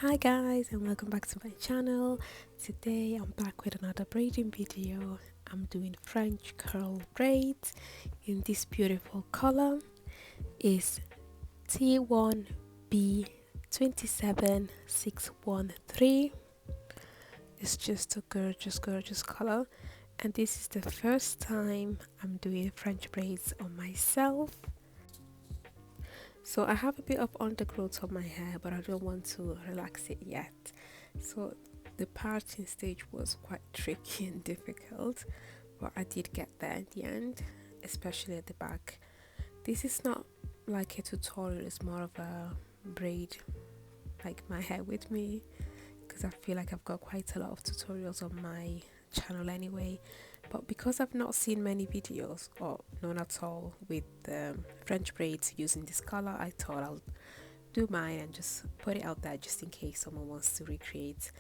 Hi guys, and welcome back to my channel. Today I'm back with another braiding video. I'm doing French curl braids in this beautiful color. Is T1B 27613. It's just a gorgeous color, and this is the first time I'm doing French braids on myself. So I have a bit of undergrowth on my hair, but I don't want to relax it yet. So the parting stage was quite tricky and difficult, but I did get there in the end, especially at the back. This is not like a tutorial, it's more of a braid like my hair with me, because I feel like I've got quite a lot of tutorials on my channel anyway. But because I've not seen many videos or none at all with French braids using this color, I thought I'll do mine and just put it out there just in case someone wants to recreate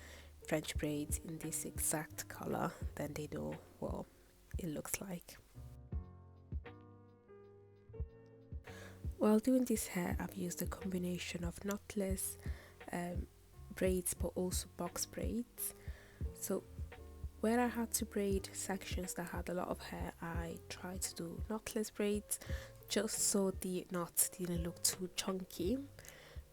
French braids in this exact color, then they know what it looks like. While doing this hair, I've used a combination of knotless braids but also box braids. So where I had to braid sections that had a lot of hair, I tried to do knotless braids just so the knots didn't look too chunky.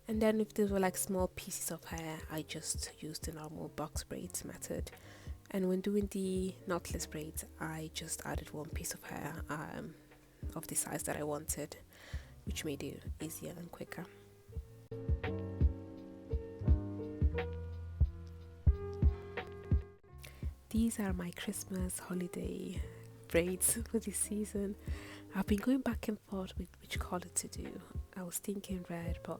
And then if these were like small pieces of hair, I just used the normal box braids method. And when doing the knotless braids, I just added one piece of hair of the size that I wanted, which made it easier and quicker. These are my Christmas holiday braids for this season. I've been going back and forth with which color to do. I was thinking red, but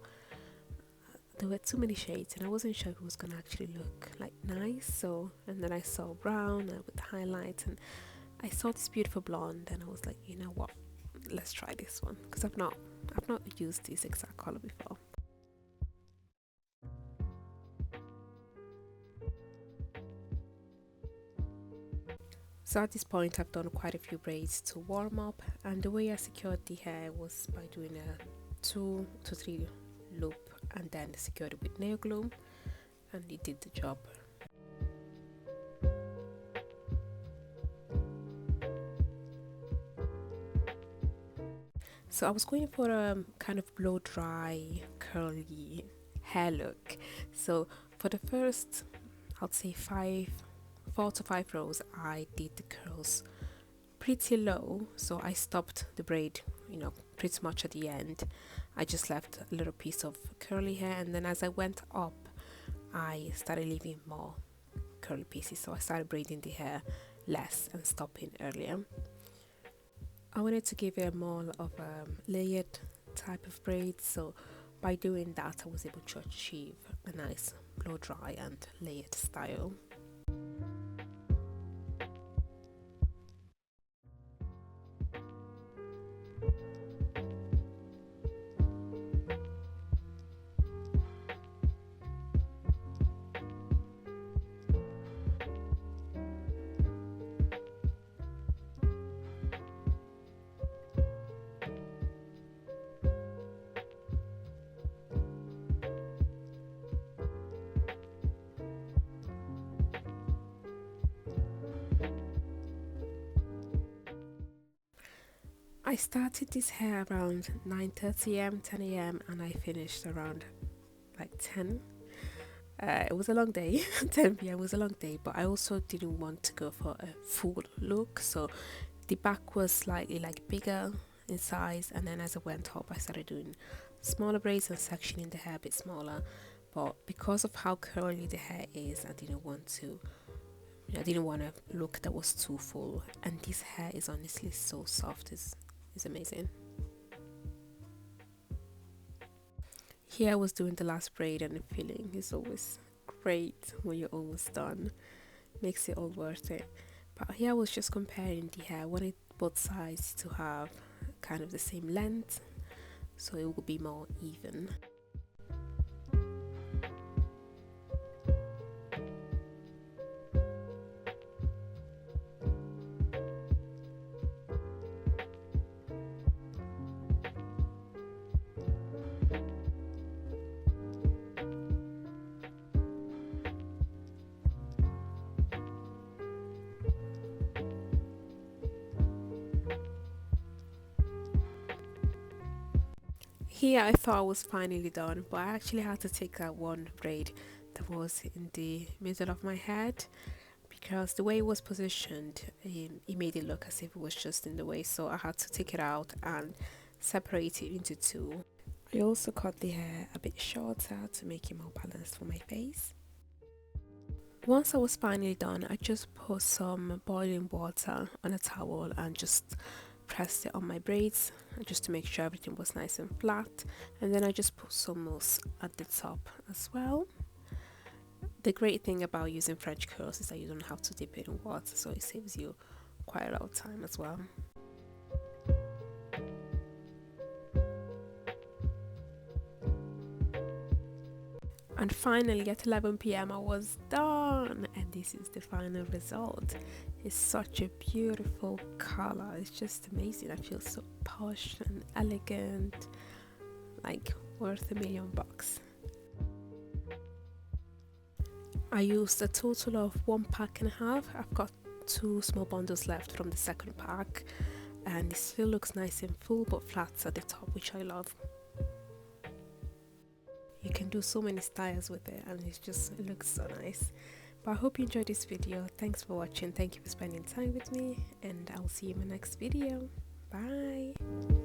there were too many shades and I wasn't sure if it was going to actually look like nice. So, and then I saw brown with highlights, and I saw this beautiful blonde, and I was like, you know what, let's try this one, because I've not used this exact color before. So at this point I've done quite a few braids to warm up, and the way I secured the hair was by doing a 2 to 3 loop and then secured it with nail glue, and it did the job. So I was going for a kind of blow dry curly hair look. So for the first, I'd say 4 to 5 rows, I did the curls pretty low, so I stopped the braid, pretty much at the end. I just left a little piece of curly hair, and then as I went up, I started leaving more curly pieces, so I started braiding the hair less and stopping earlier. I wanted to give it more of a layered type of braid, so by doing that I was able to achieve a nice blow dry and layered style. I started this hair around 9:30 am, 10 am, and I finished around like 10. It was a long day. 10 p.m. was a long day, but I also didn't want to go for a full look, so the back was slightly like bigger in size, and then as I went up I started doing smaller braids and sectioning the hair a bit smaller. But because of how curly the hair is, I didn't want a look that was too full, and this hair is honestly so soft. It's amazing. Here I was doing the last braid, and the feeling is always great when you're almost done. Makes it all worth it. But here I was just comparing the hair. I wanted both sides to have kind of the same length, so it will be more even. Here I thought I was finally done, but I actually had to take that one braid that was in the middle of my head, because the way it was positioned, it made it look as if it was just in the way, so I had to take it out and separate it into two. I also cut the hair a bit shorter to make it more balanced for my face. Once I was finally done, I just put some boiling water on a towel and just pressed it on my braids just to make sure everything was nice and flat, and then I just put some mousse at the top as well. The great thing about using French curls is that you don't have to dip it in water, so it saves you quite a lot of time as well. And finally at 11 p.m. I was done, and this is the final result. It's such a beautiful color, it's just amazing. I feel so posh and elegant, like worth $1 million. I used a total of 1.5 packs. I've got 2 small bundles left from the second pack, and it still looks nice and full but flat at the top, which I love. You can do so many styles with it, and it looks so nice. But I hope you enjoyed this video. Thanks for watching. Thank you for spending time with me, and I'll see you in my next video. Bye.